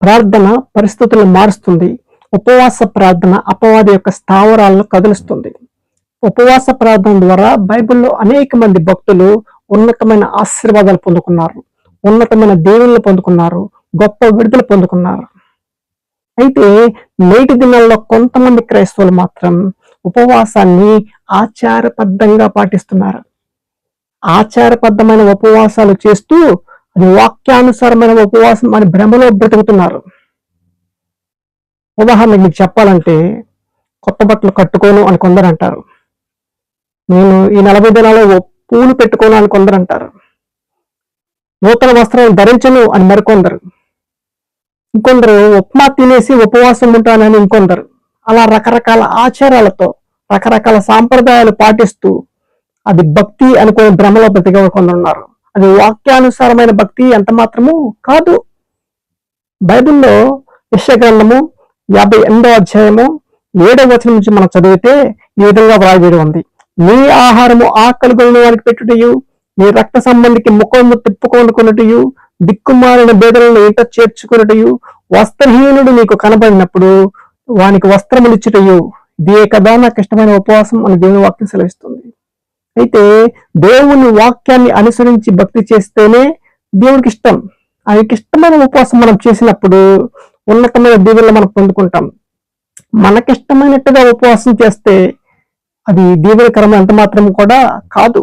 ప్రార్థన పరిస్థితులను మారుస్తుంది. ఉపవాస ప్రార్థన అపవాది యొక్క స్థావరాలను కదులుస్తుంది. ఉపవాస ప్రార్థన ద్వారా బైబిల్లో అనేక మంది భక్తులు ఉన్నతమైన ఆశీర్వాదాలు పొందుకున్నారు, ఉన్నతమైన దీవెనలు పొందుకున్నారు, గొప్ప విడుదల పొందుకున్నారు. అయితే నేటి దినాల్లో కొంతమంది క్రైస్తవులు మాత్రం ఉపవాసాన్ని ఆచారబద్ధంగా పాటిస్తున్నారు. ఆచారబద్ధమైన ఉపవాసాలు చేస్తూ అది వాక్యానుసారమైన ఉపవాసం అని భ్రమలో బ్రతుకుతున్నారు. ఉదాహరణకు మీకు చెప్పాలంటే, కొత్త బట్టలు కట్టుకోను అని కొందరు అంటారు. నేను ఈ 40 దినాలు పూలు పెట్టుకోను అని కొందరు అంటారు. నూతన వస్త్రాలు ధరించను అని మరికొందరు. ఇంకొందరు ఉప్మా తినేసి ఉపవాసం ఉంటానని ఇంకొందరు. అలా రకరకాల ఆచారాలతో రకరకాల సాంప్రదాయాలు పాటిస్తూ అది భక్తి అనుకునే భ్రమలో బ్రతికే కొందరు ఉన్నారు. అది వాక్యానుసారమైన భక్తి ఎంత మాత్రము కాదు. బైబిల్లో యెషయా గ్రంథము 58వ అధ్యాయము 7వ వచనం నుంచి మనం చదివితే ఈ విధంగా వ్రాయబడి ఉంది. నీ ఆహారము ఆకలి గొనిన వారికి పెట్టుటయు, నీ రక్త సంబంధికి ముఖము తిప్పుకొనుకున్నటయు, దిక్కుమాలిన బేదలను ఇంట చేర్చుకున్నటయు, వస్త్రహీనుడు నీకు కనబడినప్పుడు వానికి వస్త్రములిచ్చుటయు, ఇదే కదా నాకు ఇష్టమైన ఉపవాసం అని దేవుని వాక్యం సెలవిస్తుంది. అయితే దేవుని వాక్యాన్ని అనుసరించి భక్తి చేస్తేనే దేవుడికి ఇష్టం. ఆయనకి ఇష్టమైన ఉపవాసం మనం చేసినప్పుడు ఉన్నతమైన దీవెనలు మనం పొందుకుంటాం. మనకిష్టమైనట్టుగా ఉపవాసం చేస్తే అది దీవెనకరం ఎంత మాత్రం కూడా కాదు.